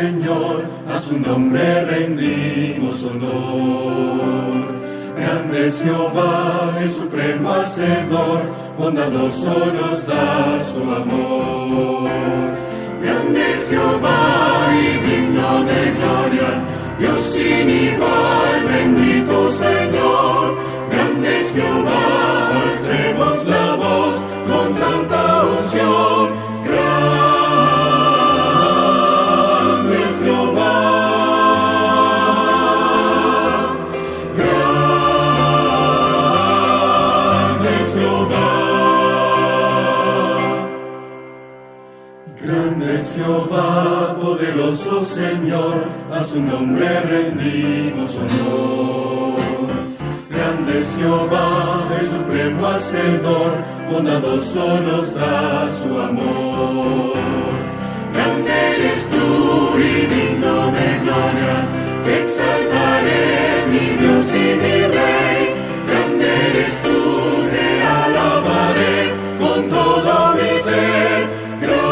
Señor, a su nombre rendimos honor. Grande es Jehová, el supremo hacedor, bondadoso nos da su amor. Grande es Jehová y digno de gloria, Dios sin igual, bendito Señor. Grande es Jehová, alcemos la voz con santa unción. Grande es Jehová. Grande es Jehová. Grande es Jehová, poderoso Señor, a su nombre rendimos honor. Grande es Jehová, el supremo hacedor, bondadoso nos da su amor. Grande eres tú y digno de gloria, te exaltaré, mi Dios y mi Rey. Grande eres tú, te alabaré con todo mi ser. Grande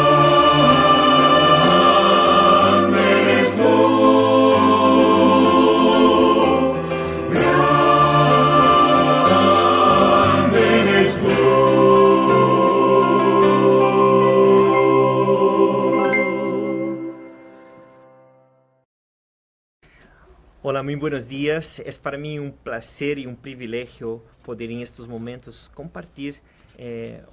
eres tú. Grande eres tú. Hola, muy buenos días. Es para mí un placer y un privilegio poder en estos momentos compartir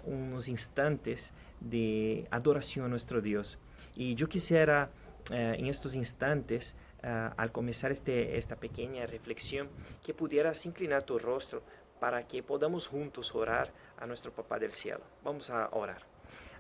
unos instantes de adoración a nuestro Dios. Y yo quisiera en estos instantes, al comenzar esta pequeña reflexión, que pudieras inclinar tu rostro para que podamos juntos orar a nuestro Papá del cielo. Vamos a orar.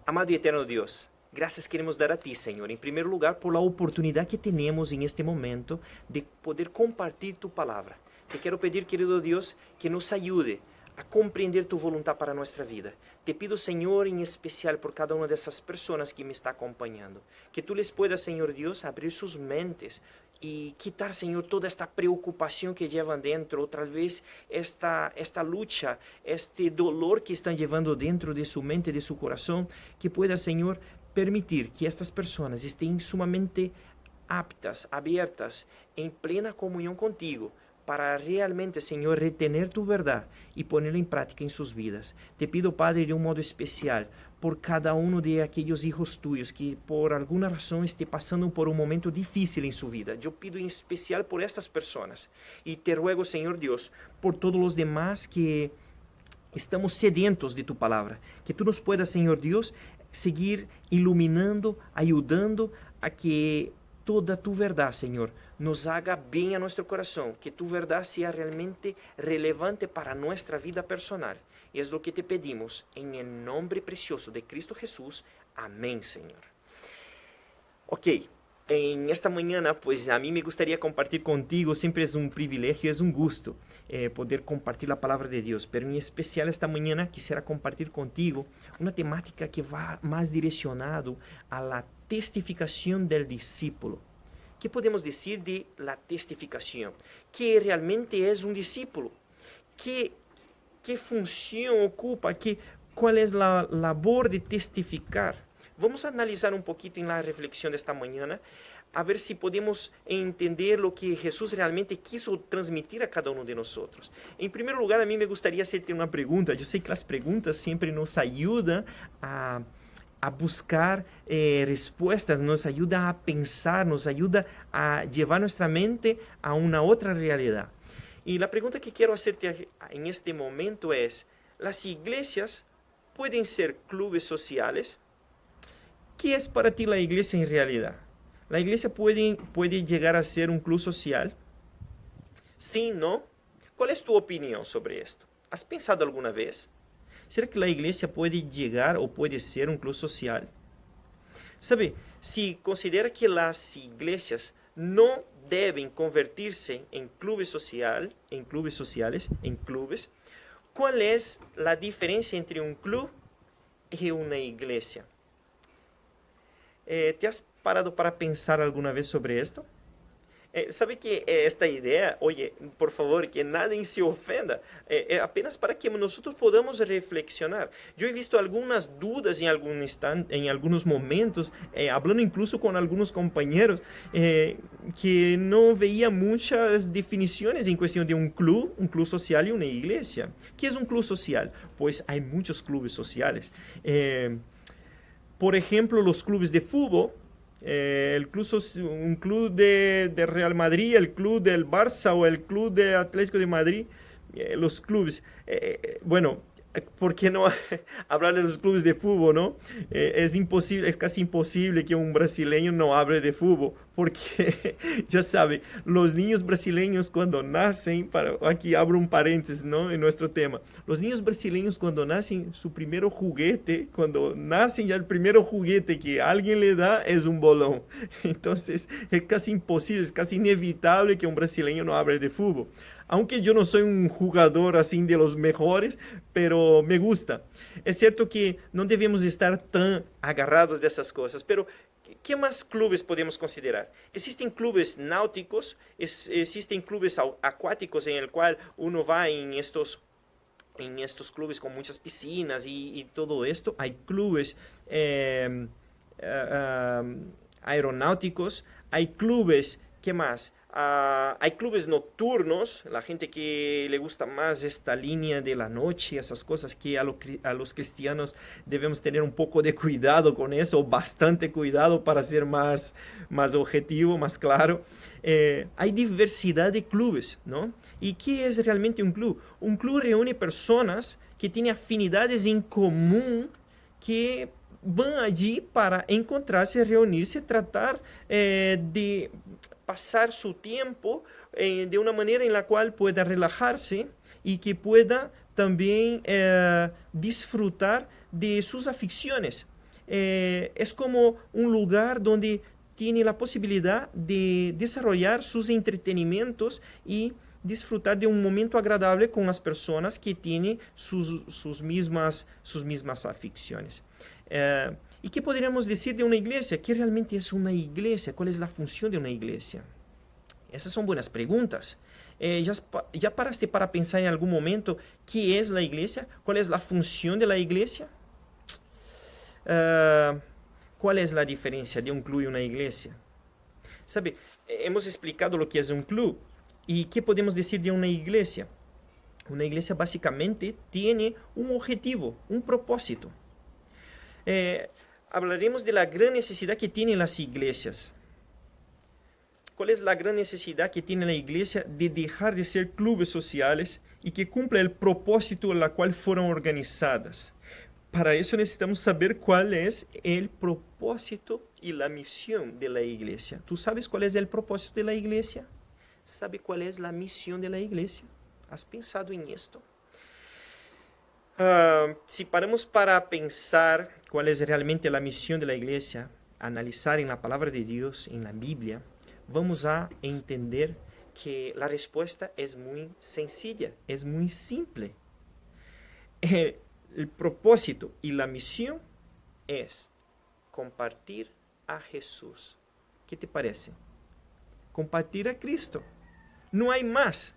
Amado y eterno Dios, gracias queremos dar a ti, Señor, en primer lugar por la oportunidad que tenemos en este momento de poder compartir tu palabra. Te quiero pedir, querido Dios, que nos ayude a compreender tu voluntad para nuestra vida. Te pido, Señor, en especial por cada una de esas personas que me está acompañando, que tú les puedas, Señor Dios, abrir sus mentes y quitar, Señor, toda esta preocupación que llevan dentro, otra vez esta lucha, este dolor que están llevando dentro de su mente, de su corazón, que pueda, Señor, permitir que estas personas estén sumamente aptas, abiertas, en plena comunión contigo, para realmente, Señor, retener tu verdad y ponerla en práctica en sus vidas. Te pido, Padre, de un modo especial, por cada uno de aquellos hijos tuyos que por alguna razón esté pasando por un momento difícil en su vida. Yo pido en especial por estas personas. Y te ruego, Señor Dios, por todos los demás que estamos sedientos de tu palabra. Que tú nos puedas, Señor Dios, seguir iluminando, ayudando a que toda tu verdad, Señor, nos haga bien a nuestro corazón, que tu verdad sea realmente relevante para nuestra vida personal. Y es lo que te pedimos en el nombre precioso de Cristo Jesús. Amén, Señor. Ok, en esta mañana, pues a mí me gustaría compartir contigo, siempre es un privilegio, es un gusto poder compartir la palabra de Dios, pero en especial esta mañana quisiera compartir contigo una temática que va más direccionado a la testificación del discípulo. ¿Qué podemos decir de la testificación? ¿Qué realmente es un discípulo? ¿Qué función ocupa? ¿Cuál es la labor de testificar? Vamos a analizar un poquito en la reflexión de esta mañana, a ver si podemos entender lo que Jesús realmente quiso transmitir a cada uno de nosotros. En primer lugar, a mí me gustaría hacerte una pregunta. Yo sé que las preguntas siempre nos ayudan a buscar respuestas, nos ayuda a pensar, nos ayuda a llevar nuestra mente a una otra realidad. Y la pregunta que quiero hacerte en este momento es, ¿las iglesias pueden ser clubes sociales? ¿Qué es para ti la iglesia en realidad? ¿La iglesia puede llegar a ser un club social? ¿Sí? ¿No? ¿Cuál es tu opinión sobre esto? ¿Has pensado alguna vez? ¿Será que la iglesia puede llegar o puede ser un club social? ¿Sabe? Si considera que las iglesias no deben convertirse en clubes sociales, ¿cuál es la diferencia entre un club y una iglesia? ¿Te has parado para pensar alguna vez sobre esto? Sabe que esta idea, oye, por favor, que nadie se ofenda, apenas para que nosotros podamos reflexionar. Yo he visto algunas dudas en algunos momentos, hablando incluso con algunos compañeros, que no veía muchas definiciones en cuestión de un club social y una iglesia. ¿Qué es un club social? Pues hay muchos clubes sociales. Por ejemplo, los clubes de fútbol. Un club de Real Madrid, el club del Barça o el club de Atlético de Madrid, los clubes, bueno, ¿por qué no hablar de los clubes de fútbol, no? Es imposible, es casi imposible que un brasileño no hable de fútbol, porque ya sabe, los niños brasileños cuando nacen, aquí abro un paréntesis, ¿no? En nuestro tema, los niños brasileños cuando nacen, su primer juguete, cuando nacen ya el primer juguete que alguien le da es un bolón. Entonces es casi imposible, es casi inevitable que un brasileño no hable de fútbol. Aunque yo no soy un jugador así de los mejores, pero me gusta. Es cierto que no debemos estar tan agarrados de esas cosas, pero ¿qué más clubes podemos considerar? Existen clubes náuticos, existen clubes acuáticos en el cual uno va en estos clubes con muchas piscinas y todo esto. Hay clubes aeronáuticos, hay clubes, ¿qué más? Hay clubes nocturnos, la gente que le gusta más esta línea de la noche, esas cosas que a los cristianos debemos tener un poco de cuidado con eso, bastante cuidado para ser más objetivo, más claro. Hay diversidad de clubes, ¿no? ¿Y qué es realmente un club? Un club reúne personas que tienen afinidades en común, que van allí para encontrarse, reunirse, tratar de pasar su tiempo de una manera en la cual pueda relajarse y que pueda también disfrutar de sus aficiones. Es como un lugar donde tiene la posibilidad de desarrollar sus entretenimientos y disfrutar de un momento agradable con las personas que tienen sus mismas aficiones. ¿Y qué podríamos decir de una iglesia? ¿Qué realmente es una iglesia? ¿Cuál es la función de una iglesia? Esas son buenas preguntas. ¿Ya paraste para pensar en algún momento qué es la iglesia? ¿Cuál es la función de la iglesia? ¿Cuál es la diferencia de un club y una iglesia? ¿Sabe? Hemos explicado lo que es un club. ¿Y qué podemos decir de una iglesia? Una iglesia básicamente tiene un objetivo, un propósito. Hablaremos de la gran necesidad que tienen las iglesias. ¿Cuál es la gran necesidad que tiene la iglesia de dejar de ser clubes sociales y que cumpla el propósito en el cual fueron organizadas? Para eso necesitamos saber cuál es el propósito y la misión de la iglesia. ¿Tú sabes cuál es el propósito de la iglesia? ¿Sabes cuál es la misión de la iglesia? ¿Has pensado en esto? Si paramos para pensar cuál es realmente la misión de la iglesia, analizar en la palabra de Dios, en la Biblia, vamos a entender que la respuesta es muy sencilla, es muy simple. El propósito y la misión es compartir a Jesús. ¿Qué te parece? Compartir a Cristo. No hay más.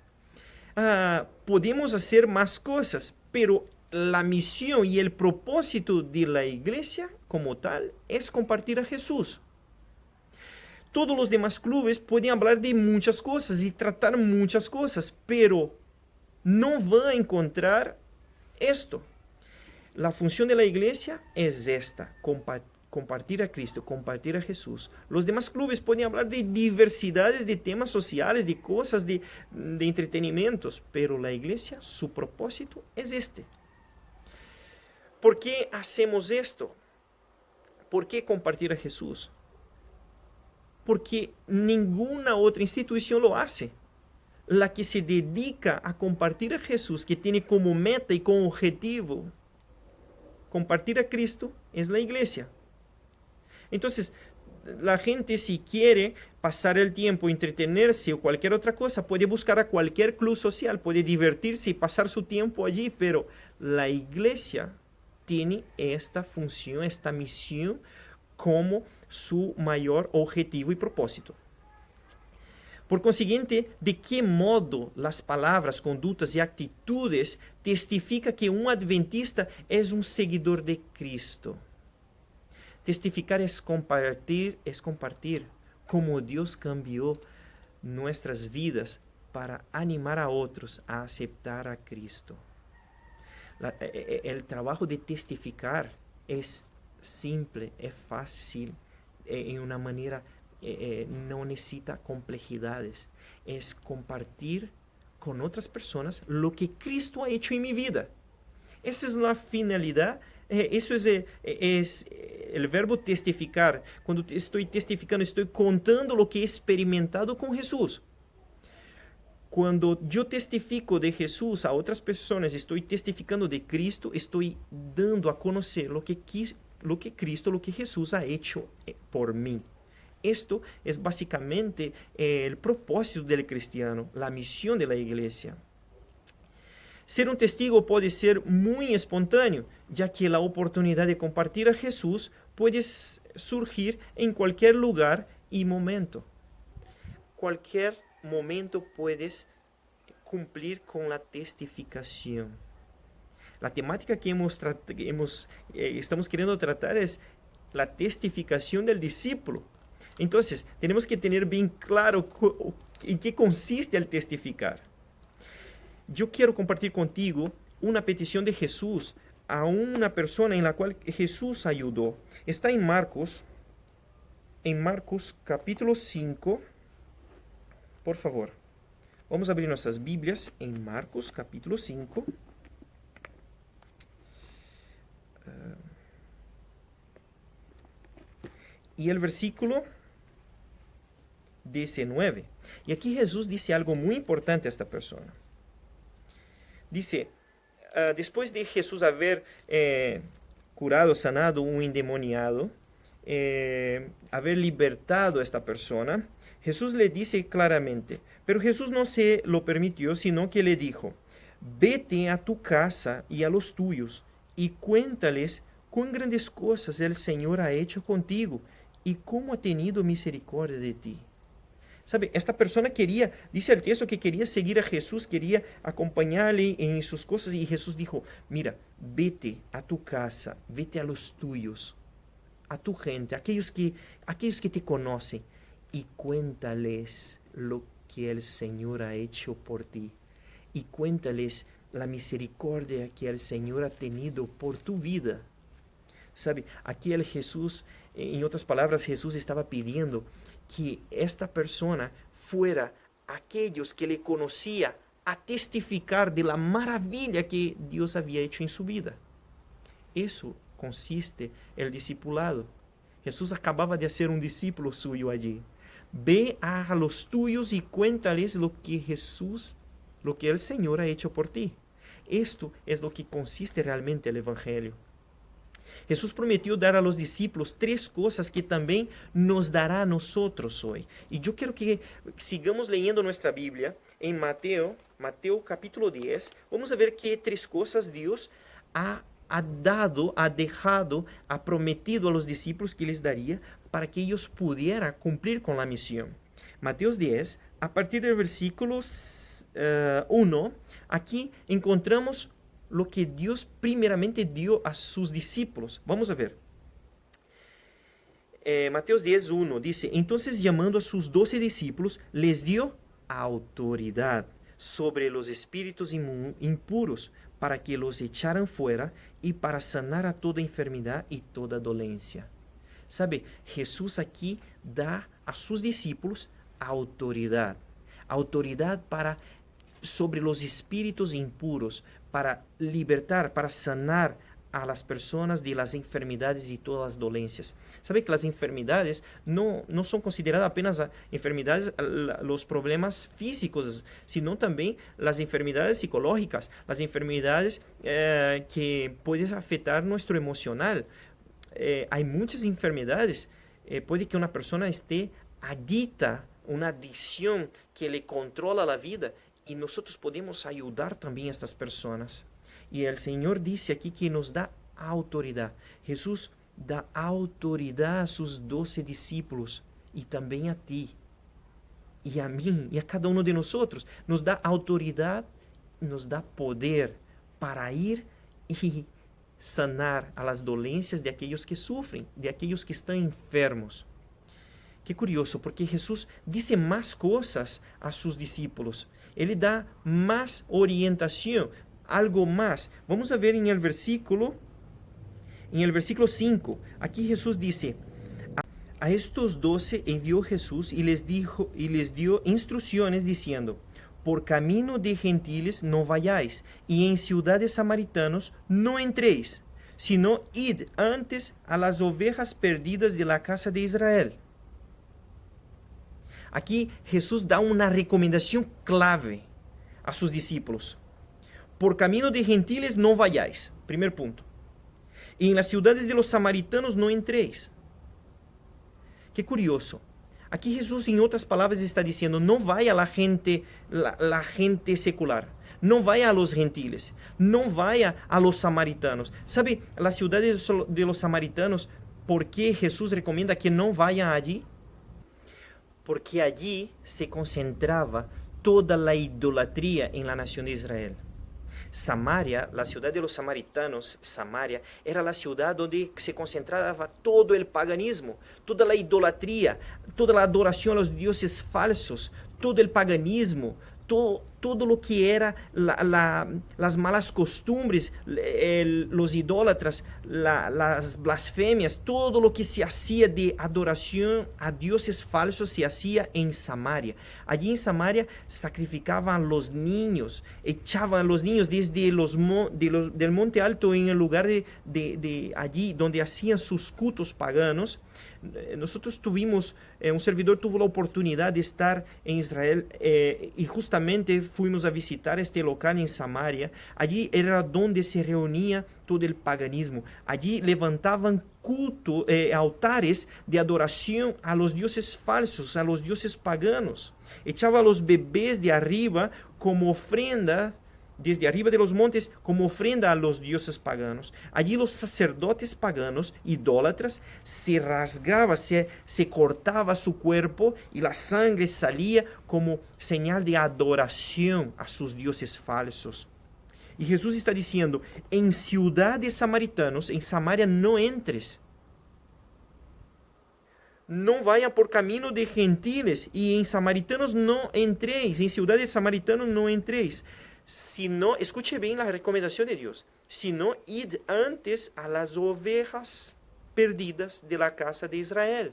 Podemos hacer más cosas, pero la misión y el propósito de la iglesia como tal es compartir a Jesús. Todos los demás clubes pueden hablar de muchas cosas y tratar muchas cosas, pero no van a encontrar esto. La función de la iglesia es esta, compartir a Cristo, compartir a Jesús. Los demás clubes pueden hablar de diversidades de temas sociales, de cosas, de entretenimientos, pero la iglesia, su propósito es este. ¿Por qué hacemos esto? ¿Por qué compartir a Jesús? Porque ninguna otra institución lo hace. La que se dedica a compartir a Jesús, que tiene como meta y como objetivo compartir a Cristo, es la iglesia. Entonces, la gente, si quiere pasar el tiempo, entretenerse o cualquier otra cosa, puede buscar a cualquier club social, puede divertirse y pasar su tiempo allí, pero la iglesia tiene esta función, esta misión como su mayor objetivo y propósito. Por consiguiente, ¿de qué modo las palabras, conductas y actitudes testifican que un adventista es un seguidor de Cristo? Testificar es compartir cómo Dios cambió nuestras vidas para animar a otros a aceptar a Cristo. El trabajo de testificar es simple, es fácil, en una manera no necesita complejidades. Es compartir con otras personas lo que Cristo ha hecho en mi vida. Esa es la finalidad. Eso es el verbo testificar. Cuando estoy testificando, estoy contando lo que he experimentado con Jesús. Cuando yo testifico de Jesús a otras personas, estoy testificando de Cristo, estoy dando a conocer lo que Cristo, lo que Jesús ha hecho por mí. Esto es básicamente el propósito del cristiano, la misión de la iglesia. Ser un testigo puede ser muy espontáneo, ya que la oportunidad de compartir a Jesús puede surgir en cualquier lugar y momento. Cualquier momento puedes cumplir con la testificación. La temática que estamos queriendo tratar es la testificación del discípulo. Entonces, tenemos que tener bien claro en qué consiste el testificar. Yo quiero compartir contigo una petición de Jesús a una persona en la cual Jesús ayudó. Está en Marcos capítulo 5. Por favor, vamos a abrir nuestras Biblias en Marcos capítulo 5. Y el versículo 19. Y aquí Jesús dice algo muy importante a esta persona. Dice, después de Jesús haber curado, sanado un endemoniado, haber libertado a esta persona, Jesús le dice claramente, pero Jesús no se lo permitió, sino que le dijo, vete a tu casa y a los tuyos y cuéntales cuán grandes cosas el Señor ha hecho contigo y cómo ha tenido misericordia de ti. ¿Sabe? Esta persona dice el texto que quería seguir a Jesús, quería acompañarle en sus cosas, y Jesús dijo, mira, vete a tu casa, vete a los tuyos, a tu gente, aquellos que te conocen, y cuéntales lo que el Señor ha hecho por ti, y cuéntales la misericordia que el Señor ha tenido por tu vida. ¿Sabe? Aquí Jesús, en otras palabras, Jesús estaba pidiendo que esta persona fuera aquellos que le conocía a testificar de la maravilla que Dios había hecho en su vida. Eso consiste el discipulado. Jesús acababa de hacer un discípulo suyo allí. Ve a los tuyos y cuéntales lo que el Señor ha hecho por ti. Esto es lo que consiste realmente el Evangelio. Jesús prometió dar a los discípulos 3 cosas que también nos dará a nosotros hoy. Y yo quiero que sigamos leyendo nuestra Biblia en Mateo capítulo 10. Vamos a ver qué 3 cosas Dios ha prometido a los discípulos que les daría para que ellos pudieran cumplir con la misión. Mateo 10, a partir del versículo 1, aquí encontramos lo que Dios primeramente dio a sus discípulos. Vamos a ver. Mateo 10:1 dice, entonces llamando a sus 12 discípulos, les dio autoridad sobre los espíritus impuros para que los echaran fuera y para sanar a toda enfermedad y toda dolencia. ¿Sabe? Jesús aquí da a sus discípulos autoridad sobre los espíritus impuros, para libertar, para sanar a las personas de las enfermedades y todas las dolencias. ¿Sabe que las enfermedades no son consideradas apenas enfermedades, los problemas físicos, sino también las enfermedades psicológicas, las enfermedades que pueden afectar nuestro emocional? Hay muchas enfermedades. Puede que una persona esté adicta, una adicción que le controla la vida, y nosotros podemos ayudar también a estas personas. Y el Señor dice aquí que nos da autoridad. Jesús da autoridad a sus 12 discípulos y también a ti. y a mí y a cada uno de nosotros. Nos da autoridad, nos da poder para ir y sanar a las dolencias de aquellos que sufren, de aquellos que están enfermos. Qué curioso, porque Jesús dice más cosas a sus discípulos. Él da más orientación, algo más. Vamos a ver en el versículo 5. Aquí Jesús dice: a estos 12 envió Jesús y les dio instrucciones diciendo: por camino de gentiles no vayáis, y en ciudades samaritanos no entréis, sino id antes a las ovejas perdidas de la casa de Israel. Aquí Jesús da una recomendación clave a sus discípulos. Por camino de gentiles no vayáis, primer punto. Y en las ciudades de los samaritanos no entréis. Qué curioso. Aquí Jesús, en otras palabras, está diciendo: no vaya la gente secular, no vaya a los gentiles, no vaya a los samaritanos. ¿Sabe la ciudad de los samaritanos por qué Jesús recomienda que no vaya allí? Porque allí se concentraba toda la idolatría en la nación de Israel. Samaria, la ciudad de los samaritanos, Samaria, era la ciudad donde se concentraba todo el paganismo, toda la idolatría, toda la adoración a los dioses falsos, todo el paganismo, todo lo que era las malas costumbres, los idólatras, las blasfemias, todo lo que se hacía de adoración a dioses falsos se hacía en Samaria. Allí en Samaria sacrificaban a los niños, echaban a los niños desde del monte alto en el lugar de allí donde hacían sus cultos paganos. Nosotros un servidor tuvo la oportunidad de estar en Israel y justamente fuimos a visitar este local en Samaria. Allí era donde se reunía todo el paganismo. Allí levantaban altares de adoración a los dioses falsos, a los dioses paganos. Echaban a los bebés de arriba como ofrenda, desde arriba de los montes, como ofrenda a los dioses paganos. Allí los sacerdotes paganos, idólatras, se rasgaba, se cortaba su cuerpo y la sangre salía como señal de adoración a sus dioses falsos. Y Jesús está diciendo: en ciudades samaritanos, en Samaria no entres. No vaya por camino de gentiles, y en samaritanos no entréis, en ciudades samaritanos no entréis. Si no, escuche bien la recomendación de Dios, sino id antes a las ovejas perdidas de la casa de Israel.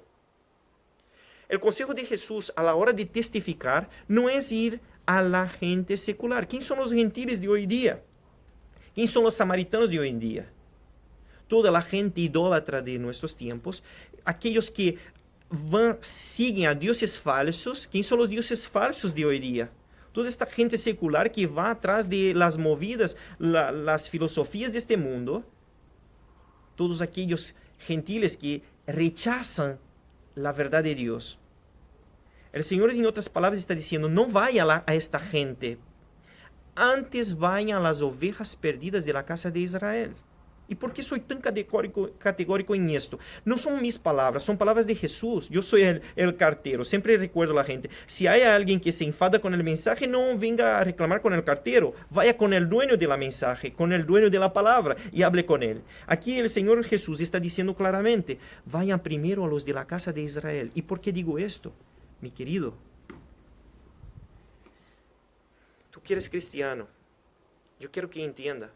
El consejo de Jesús a la hora de testificar no es ir a la gente secular. ¿Quién son los gentiles de hoy día? ¿Quién son los samaritanos de hoy en día? Toda la gente idólatra de nuestros tiempos, aquellos que siguen a dioses falsos. ¿Quién son los dioses falsos de hoy día? Toda esta gente secular que va atrás de las movidas, las filosofías de este mundo. Todos aquellos gentiles que rechazan la verdad de Dios. El Señor, en otras palabras, está diciendo: no vaya a esta gente. Antes vayan a las ovejas perdidas de la casa de Israel. ¿Y por qué soy tan categórico en esto? No son mis palabras, son palabras de Jesús. Yo soy el cartero. Siempre recuerdo a la gente: si hay alguien que se enfada con el mensaje, no venga a reclamar con el cartero. Vaya con el dueño de la mensaje, con el dueño de la palabra, y hable con él. Aquí el Señor Jesús está diciendo claramente: vayan primero a los de la casa de Israel. ¿Y por qué digo esto, mi querido? Tú que eres cristiano, yo quiero que entienda.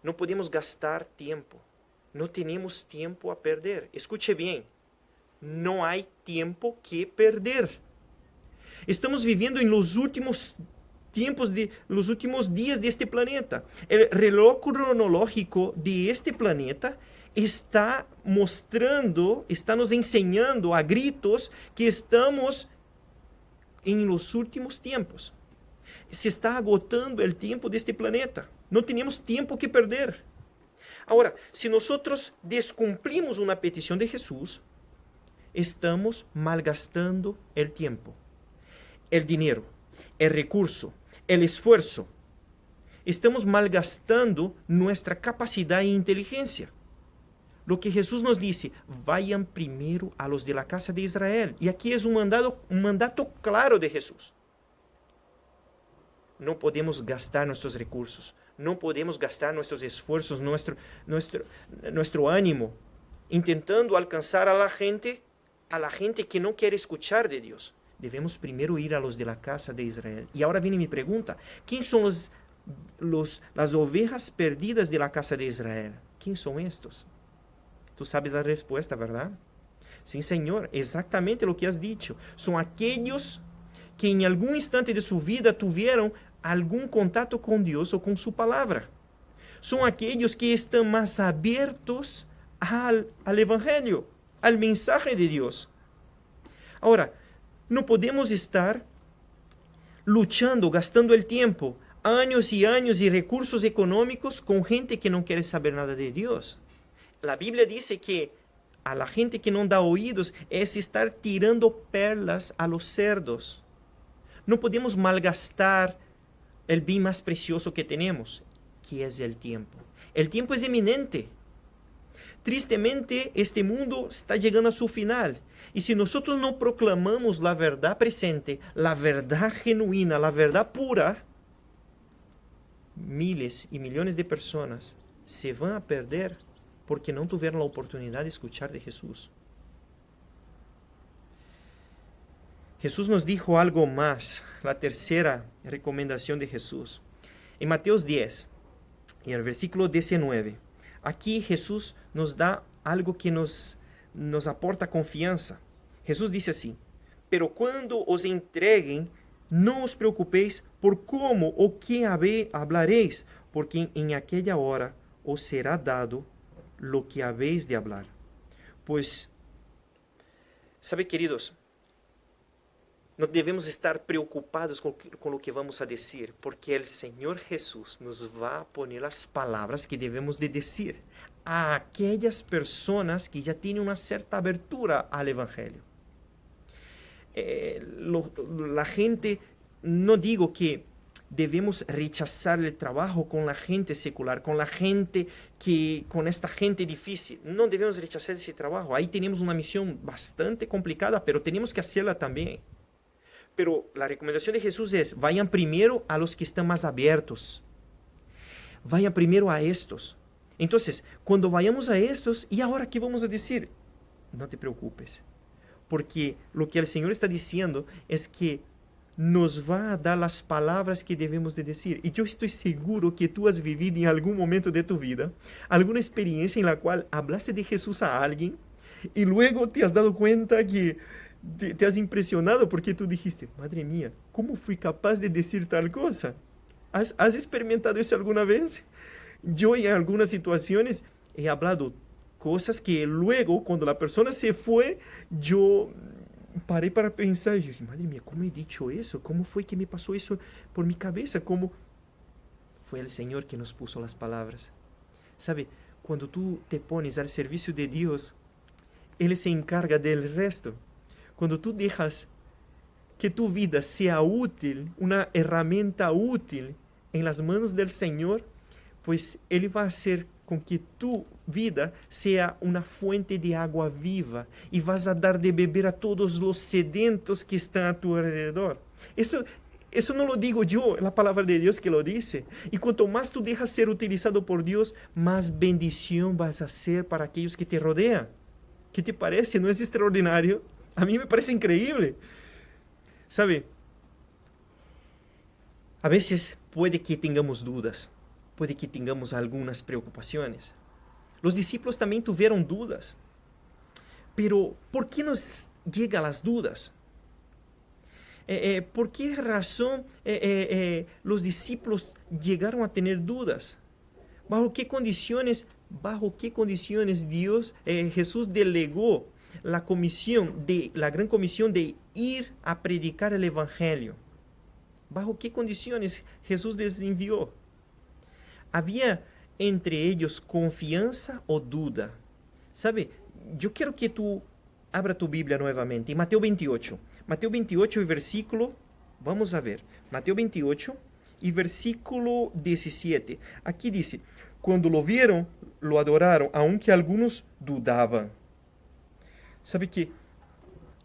No podemos gastar tiempo. No tenemos tiempo a perder. Escuche bien. No hay tiempo que perder. Estamos viviendo en los últimos tiempos, los últimos días de este planeta. El reloj cronológico de este planeta está nos enseñando a gritos que estamos en los últimos tiempos. Se está agotando el tiempo de este planeta. No tenemos tiempo que perder. Ahora, si nosotros descumplimos una petición de Jesús, estamos malgastando el tiempo, el dinero, el recurso, el esfuerzo. Estamos malgastando nuestra capacidad e inteligencia. lo que Jesús nos dice, vayan primero a los de la casa de Israel. Y aquí es un mandato claro de Jesús. No podemos gastar nuestros recursos, no podemos gastar nuestros esfuerzos, nuestro ánimo, intentando alcanzar a la gente que no quiere escuchar de Dios. Debemos primero ir a los de la casa de Israel. Y ahora viene mi pregunta, ¿quién son las ovejas perdidas de la casa de Israel? ¿Quién son estos? Tú sabes la respuesta, ¿verdad? Sí, Señor, exactamente lo que has dicho. Son aquellos que en algún instante de su vida tuvieron algún contacto con Dios o con su palabra. Son aquellos que están más abiertos al Evangelio, al mensaje de Dios. Ahora, no podemos estar luchando, gastando el tiempo, años y recursos económicos con gente que no quiere saber nada de Dios. La Biblia dice que a la gente que no da oídos es estar tirando perlas a los cerdos. No podemos malgastar el bien más precioso que tenemos, que es el tiempo. El tiempo es eminente. Tristemente, este mundo está llegando a su final. Y si nosotros no proclamamos la verdad presente, la verdad genuina, la verdad pura, miles y millones de personas se van a perder porque no tuvieron la oportunidad de escuchar de Jesús. Jesús nos dijo algo más, la tercera recomendación de Jesús. En Mateo 10, en el versículo 19, aquí Jesús nos da algo que nos aporta confianza. Jesús dice así, pero cuando os entreguen, no os preocupéis por cómo o qué hablaréis, porque en aquella hora os será dado lo que habéis de hablar. Pues, ¿sabe, queridos? No debemos estar preocupados con lo que vamos a decir, porque el Señor Jesús nos va a poner las palabras que debemos de decir a aquellas personas que ya tienen una cierta abertura al Evangelio. La gente, no digo que debemos rechazar el trabajo con la gente secular, con esta gente difícil. No debemos rechazar ese trabajo. Ahí tenemos una misión bastante complicada, pero tenemos que hacerla también. Pero la recomendación de Jesús es, vayan primero a los que están más abiertos. Vayan primero a estos. Entonces, cuando vayamos a estos, ¿y ahora qué vamos a decir? No te preocupes, porque lo que el Señor está diciendo es que nos va a dar las palabras que debemos de decir. Y yo estoy seguro que tú has vivido en algún momento de tu vida alguna experiencia en la cual hablaste de Jesús a alguien y luego te has dado cuenta que te has impresionado porque tú dijiste, madre mía, ¿cómo fui capaz de decir tal cosa? ¿Has experimentado eso alguna vez? Yo en algunas situaciones he hablado cosas que luego, cuando la persona se fue, yo paré para pensar, y yo dije, madre mía, ¿cómo he dicho eso? ¿Cómo fue que me pasó eso por mi cabeza? ¿Cómo? Fue el Señor que nos puso las palabras. ¿Sabe? Cuando tú te pones al servicio de Dios, Él se encarga del resto. Cuando tú dejas que tu vida sea útil, una herramienta útil en las manos del Señor, pues Él va a hacer con que tu vida sea una fuente de agua viva y vas a dar de beber a todos los sedientos que están a tu alrededor. Eso no lo digo yo, es la palabra de Dios que lo dice. Y cuanto más tú dejas ser utilizado por Dios, más bendición vas a hacer para aquellos que te rodean. ¿Qué te parece? ¿No es extraordinario? A mí me parece increíble. ¿Sabe? A veces puede que tengamos dudas. Puede que tengamos algunas preocupaciones. Los discípulos también tuvieron dudas. Pero, ¿por qué nos llegan las dudas? ¿Por qué razón los discípulos llegaron a tener dudas? ¿Bajo qué condiciones Jesús delegó la gran comisión de ir a predicar el Evangelio? ¿Bajo qué condiciones Jesús les envió? ¿Había entre ellos confianza o duda? ¿Sabe? Yo quiero que tú abra tu Biblia nuevamente. En Mateo 28. Mateo 28 y versículo, vamos a ver. Mateo 28 y versículo 17. Aquí dice, Cuando lo vieron, lo adoraron, aunque algunos dudaban. ¿Sabe que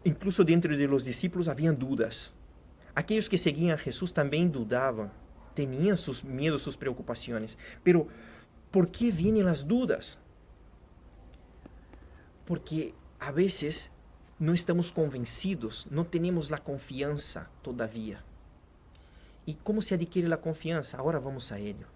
incluso dentro de los discípulos habían dudas? Aquellos que seguían a Jesús también dudaban, tenían sus miedos, sus preocupaciones. Pero, ¿por qué vienen las dudas? Porque a veces no estamos convencidos, no tenemos la confianza todavía. ¿Y cómo se adquiere la confianza? Ahora vamos a ello.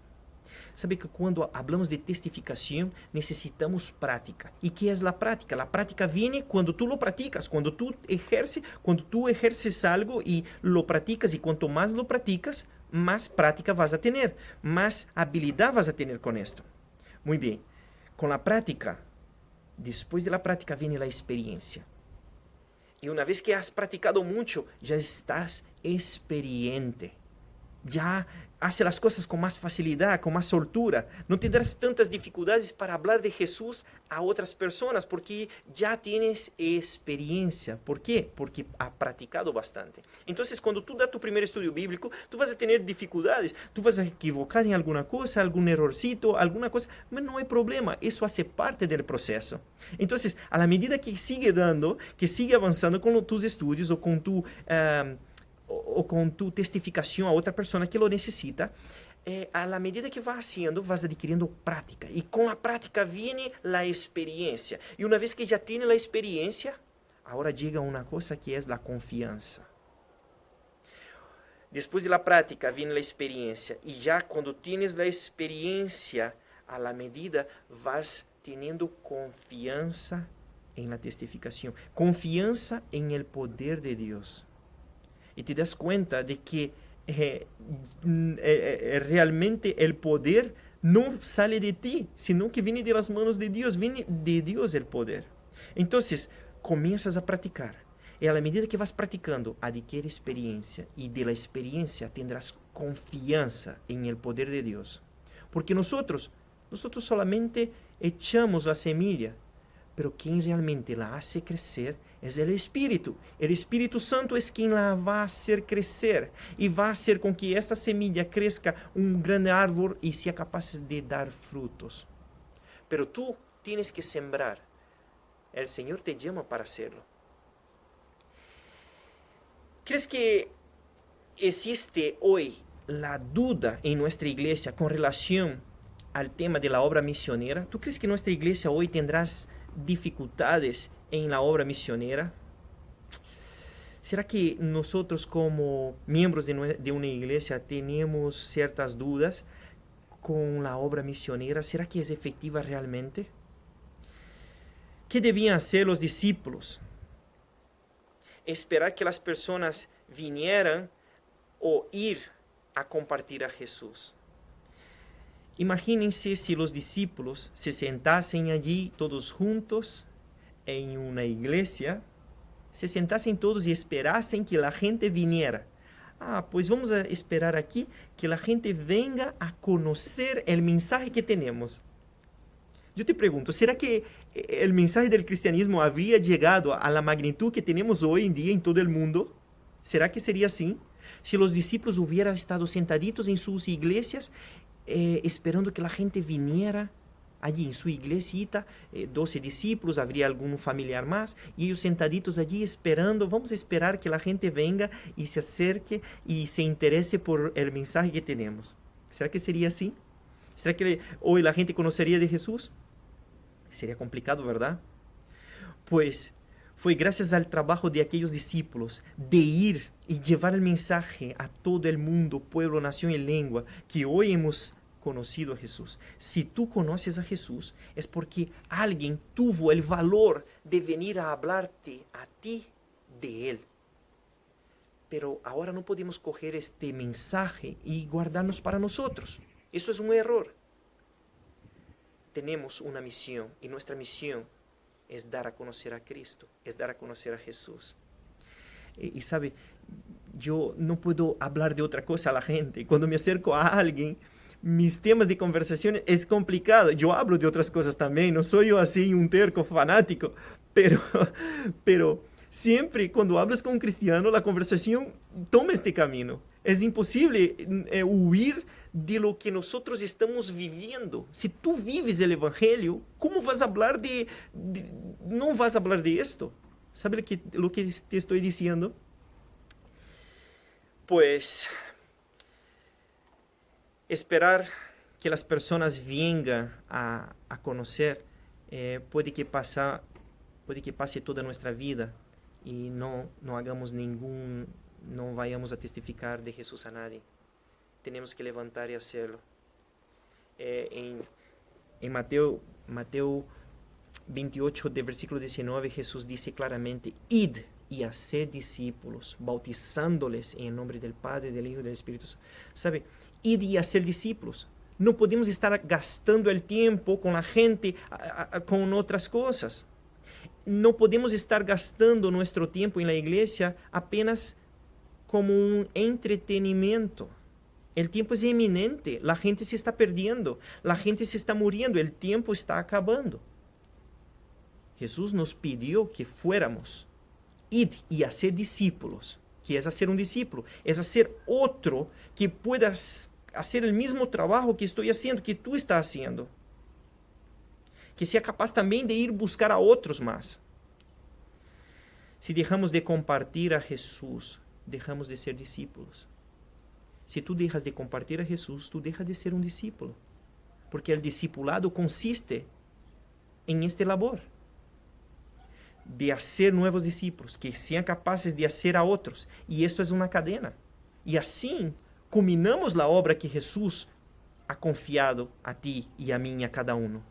Sabe que cuando hablamos de testificación necesitamos práctica. ¿Y qué es la práctica? La práctica viene cuando tú lo practicas, cuando tú ejerces algo y lo practicas, y cuanto más lo practicas, más práctica vas a tener, más habilidad vas a tener con esto. Muy bien, con la práctica, después de la práctica viene la experiencia. Y una vez que has practicado mucho, ya estás experiente. Ya hace las cosas con más facilidad, con más soltura. No tendrás tantas dificultades para hablar de Jesús a otras personas porque ya tienes experiencia. ¿Por qué? Porque has practicado bastante. Entonces, cuando tú das tu primer estudio bíblico, tú vas a tener dificultades. Tú vas a equivocar en alguna cosa, algún errorcito, alguna cosa. Pero no hay problema. Eso hace parte del proceso. Entonces, a la medida que sigue dando, que sigue avanzando con tus estudios o con tu testificación a otra persona que lo necesita, a la medida que vas haciendo, vas adquiriendo práctica. Y con la práctica viene la experiencia. Y una vez que ya tiene la experiencia, ahora llega una cosa que es la confianza. Después de la práctica viene la experiencia. Y ya cuando tienes la experiencia, a la medida vas teniendo confianza en la testificación. Confianza en el poder de Dios. Y te das cuenta de que realmente el poder no sale de ti, sino que viene de las manos de Dios, viene de Dios el poder. Entonces, comienzas a practicar. Y a la medida que vas practicando, adquiere experiencia. Y de la experiencia tendrás confianza en el poder de Dios. Porque nosotros solamente echamos la semilla, pero quien realmente la hace crecer es el Espíritu. El Espíritu Santo es quien la va a hacer crecer y va a hacer con que esta semilla crezca un gran árbol y sea capaz de dar frutos. Pero tú tienes que sembrar. El Señor te llama para hacerlo. ¿Crees que existe hoy la duda en nuestra iglesia con relación al tema de la obra misionera? ¿Tú crees que nuestra iglesia hoy tendrás dificultades en la obra misionera? ¿Será que nosotros como miembros de una iglesia tenemos ciertas dudas con la obra misionera? ¿Será que es efectiva realmente? ¿Qué debían hacer los discípulos? Esperar que las personas vinieran o ir a compartir a Jesús. Imagínense si los discípulos se sentasen allí todos juntos en una iglesia, se sentasen todos y esperasen que la gente viniera. Pues vamos a esperar aquí que la gente venga a conocer el mensaje que tenemos. Yo te pregunto, ¿será que el mensaje del cristianismo habría llegado a la magnitud que tenemos hoy en día en todo el mundo? ¿Será que sería así? Si los discípulos hubieran estado sentaditos en sus iglesias, esperando que la gente viniera allí en su iglesita, 12 discípulos, habría algún familiar más, y ellos sentaditos allí esperando, vamos a esperar que la gente venga y se acerque y se interese por el mensaje que tenemos. ¿Será que sería así? ¿Será que hoy la gente conocería de Jesús? Sería complicado, ¿verdad? Pues fue gracias al trabajo de aquellos discípulos de ir y llevar el mensaje a todo el mundo, pueblo, nación y lengua, que hoy hemos conocido a Jesús. Si tú conoces a Jesús, es porque alguien tuvo el valor de venir a hablarte a ti de Él. Pero ahora no podemos coger este mensaje y guardarnos para nosotros. Eso es un error. Tenemos una misión y nuestra misión es dar a conocer a Cristo, es dar a conocer a Jesús. Y sabe, yo no puedo hablar de otra cosa a la gente. Cuando me acerco a alguien, mis temas de conversación es complicado. Yo hablo de otras cosas también, no soy yo así un terco fanático, pero Siempre cuando hablas con un cristiano, la conversación toma este camino. Es imposible huir de lo que nosotros estamos viviendo. Si tú vives el Evangelio, ¿cómo vas a hablar no vas a hablar de esto? ¿Sabe lo que te estoy diciendo? Pues esperar que las personas vengan a conocer puede que pase toda nuestra vida y no vayamos a testificar de Jesús a nadie. Tenemos que levantar y hacerlo. En Mateo 28, de versículo 19, Jesús dice claramente: id y haced discípulos, bautizándoles en el nombre del Padre, del Hijo y del Espíritu Santo. ¿Sabe? Id y hacer discípulos. No podemos estar gastando el tiempo con la gente, con otras cosas. No podemos estar gastando nuestro tiempo en la iglesia apenas como un entretenimiento. El tiempo es eminente, la gente se está perdiendo, la gente se está muriendo, el tiempo está acabando. Jesús nos pidió que fuéramos, id y hacer discípulos. ¿Qué es hacer un discípulo? Es hacer otro que pueda hacer el mismo trabajo que estoy haciendo, que tú estás haciendo. Que sea capaz también de ir buscar a otros más. Si dejamos de compartir a Jesús, dejamos de ser discípulos. Si tú dejas de compartir a Jesús, tú dejas de ser un discípulo. Porque el discipulado consiste en esta labor de hacer nuevos discípulos, que sean capaces de hacer a otros. Y esto es una cadena. Y así culminamos la obra que Jesús ha confiado a ti y a mí y a cada uno.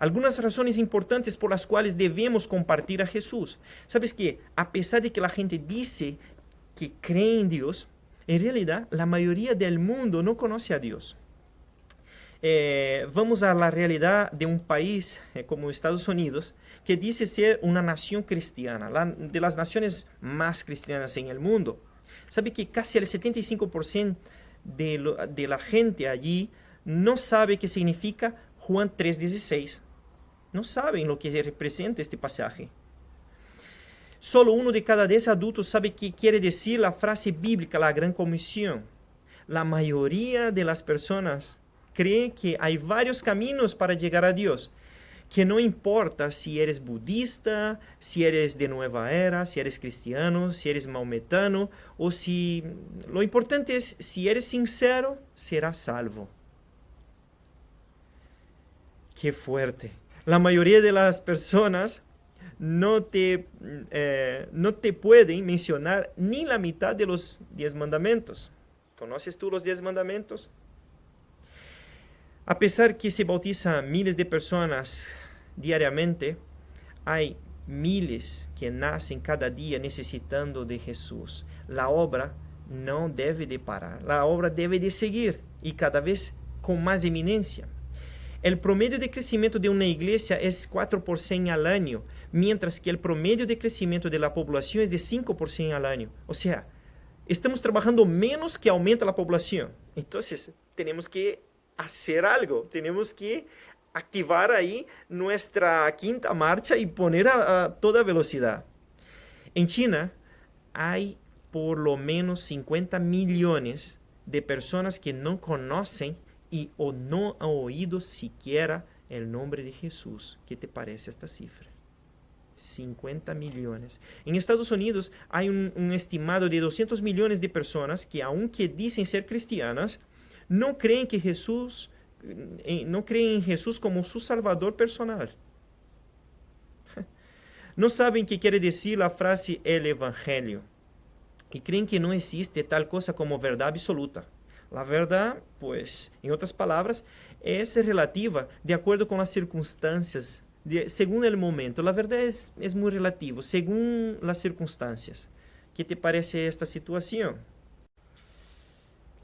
Algunas razones importantes por las cuales debemos compartir a Jesús. ¿Sabes qué? A pesar de que la gente dice que cree en Dios, en realidad la mayoría del mundo no conoce a Dios. Vamos a la realidad de un país como Estados Unidos, que dice ser una nación cristiana, de las naciones más cristianas en el mundo. ¿Sabe que casi el 75% de la gente allí no sabe qué significa Juan 3:16? No saben lo que representa este pasaje. Solo 1 de cada 10 adultos sabe qué quiere decir la frase bíblica, la Gran Comisión. La mayoría de las personas creen que hay varios caminos para llegar a Dios, que no importa si eres budista, si eres de nueva era, si eres cristiano, si eres maometano, o si... Lo importante es, si eres sincero, serás salvo. Qué fuerte. La mayoría de las personas no te pueden mencionar ni la mitad de los 10 mandamientos. ¿Conoces tú los 10 mandamientos? A pesar que se bautizan miles de personas diariamente, hay miles que nacen cada día necesitando de Jesús. La obra no debe de parar, la obra debe de seguir y cada vez con más eminencia. El promedio de crecimiento de una iglesia es 4% al año, mientras que el promedio de crecimiento de la población es de 5% al año. O sea, estamos trabajando menos que aumenta la población. Entonces, tenemos que hacer algo, tenemos que activar ahí nuestra quinta marcha y poner a toda velocidad. En China hay por lo menos 50 millones de personas que no conocen o no han oído siquiera el nombre de Jesús. ¿Qué te parece esta cifra? 50 millones. En Estados Unidos hay un estimado de 200 millones de personas que, aunque dicen ser cristianas, no creen en Jesús como su salvador personal. No saben qué quiere decir la frase el evangelio y creen que no existe tal cosa como verdad absoluta. La verdad, pues, en otras palabras, es relativa de acuerdo con las circunstancias, según el momento. La verdad es muy relativo, según las circunstancias. ¿Qué te parece esta situación?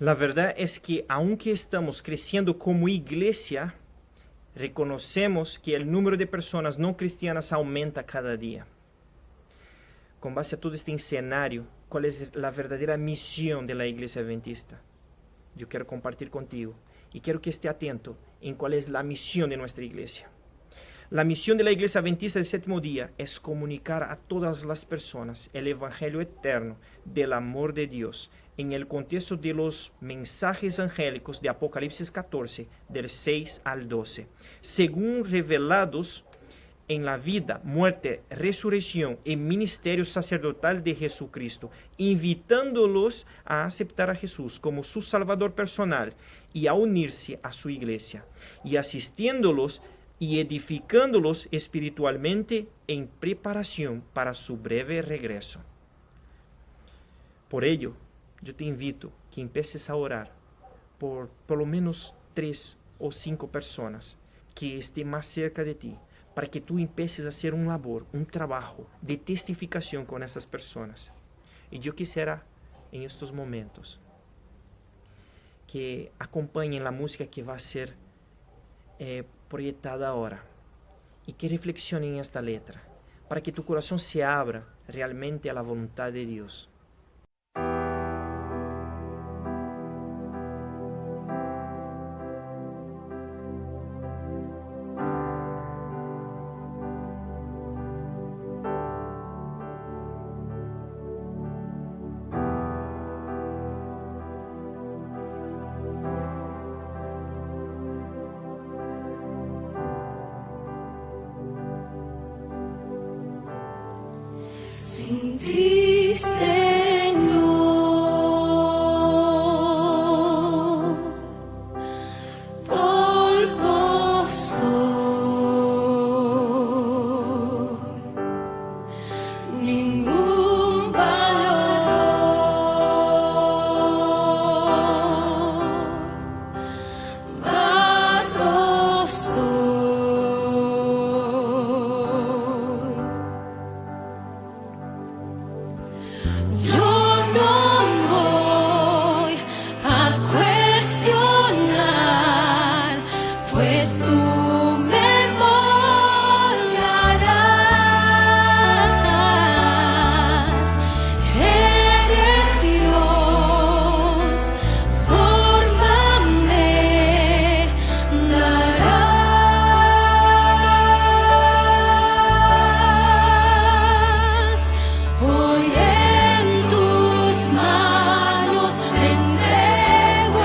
La verdad es que aunque estamos creciendo como iglesia, reconocemos que el número de personas no cristianas aumenta cada día. Con base a todo este escenario, ¿cuál es la verdadera misión de la Iglesia Adventista? Yo quiero compartir contigo y quiero que esté atento en cuál es la misión de nuestra iglesia. La misión de la Iglesia Adventista del Séptimo Día es comunicar a todas las personas el Evangelio eterno del amor de Dios en el contexto de los mensajes angélicos de Apocalipsis 14, del 6 al 12, según revelados en la vida, muerte, resurrección y ministerio sacerdotal de Jesucristo, invitándolos a aceptar a Jesús como su Salvador personal y a unirse a su iglesia, y asistiéndolos y edificándolos espiritualmente en preparación para su breve regreso. Por ello, yo te invito que empieces a orar por lo menos 3 o 5 personas que estén más cerca de ti, para que tú empieces a hacer un labor, un trabajo de testificación con esas personas. Y yo quisiera en estos momentos que acompañen la música que va a ser proyectada ahora y que reflexionen en esta letra, para que tu corazón se abra realmente a la voluntad de Dios. Sin ti, Señor, polvo soy, ningún valor, barro soy. Yo no voy a cuestionar, pues tú me moldearás. Eres Dios, fórmame, darás. Hoy en tus manos me entrego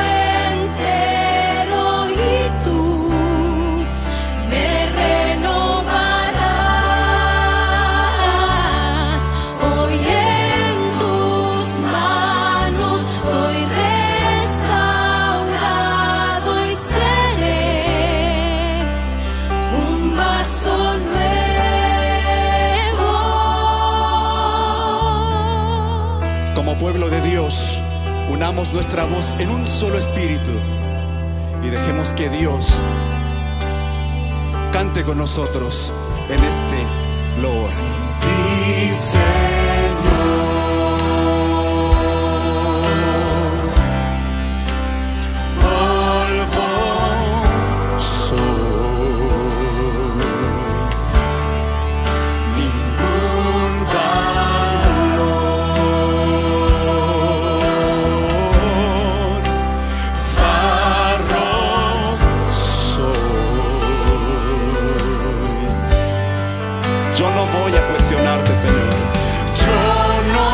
entero y tú me renovarás. Hoy en tus manos soy restaurado y seré un vaso nuevo. Como pueblo de Dios, unamos nuestra voz en un solo espíritu y dejemos que Dios cante con nosotros en este loor. Y Señor, polvo soy, ningún valor, barro soy. Yo no voy a cuestionarte, Señor. Yo no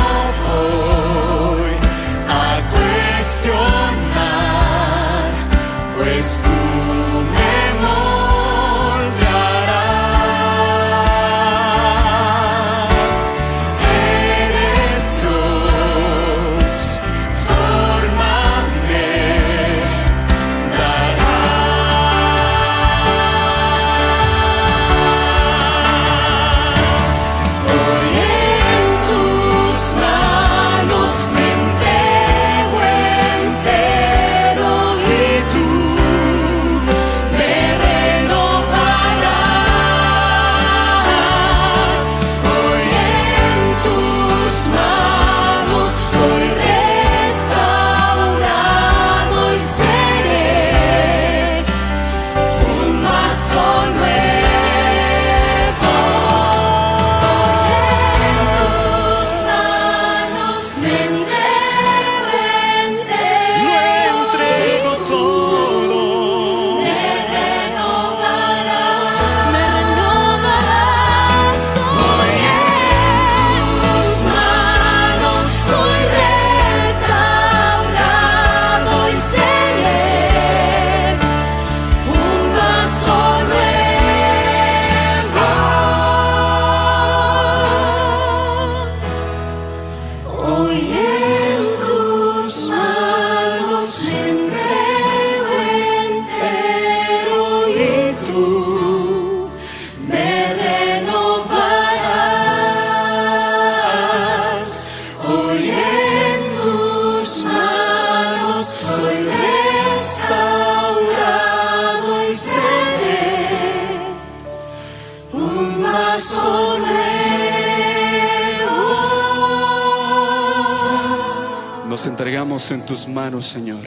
Nos entregamos en tus manos, Señor,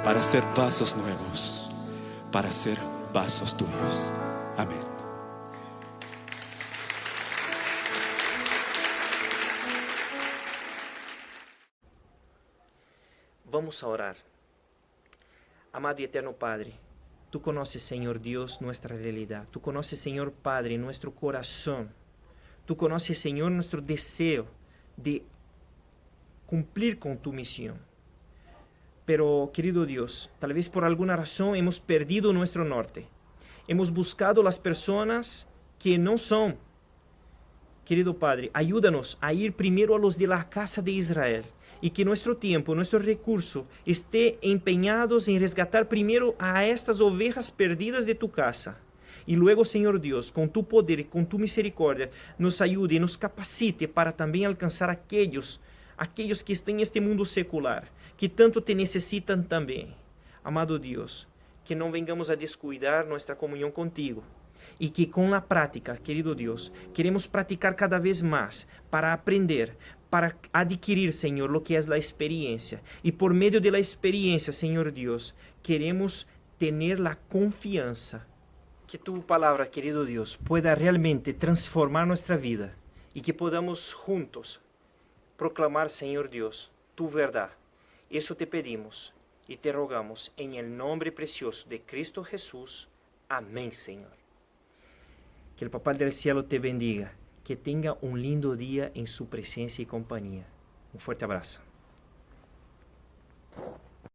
para ser vasos nuevos, para ser vasos tuyos. Amén. Vamos a orar. Amado y eterno Padre, tú conoces, Señor Dios, nuestra realidad. Tú conoces, Señor Padre, nuestro corazón. Tú conoces, Señor, nuestro deseo de cumplir con tu misión. Pero, querido Dios, tal vez por alguna razón hemos perdido nuestro norte. Hemos buscado las personas que no son. Querido Padre, ayúdanos a ir primero a los de la casa de Israel y que nuestro tiempo, nuestro recurso esté empeñados en resgatar primero a estas ovejas perdidas de tu casa. Y luego, Señor Dios, con tu poder y con tu misericordia, nos ayude y nos capacite para también alcanzar aquellos que están en este mundo secular, que tanto te necesitan también. Amado Dios, que no vengamos a descuidar nuestra comunión contigo y que con la práctica, querido Dios, queremos practicar cada vez más para aprender, para adquirir, Señor, lo que es la experiencia. Y por medio de la experiencia, Señor Dios, queremos tener la confianza que tu palabra, querido Dios, pueda realmente transformar nuestra vida y que podamos juntos proclamar, Señor Dios, tu verdad. Eso te pedimos y te rogamos en el nombre precioso de Cristo Jesús. Amén, Señor. Que el Papá del Cielo te bendiga. Que tenga un lindo día en su presencia y compañía. Un fuerte abrazo.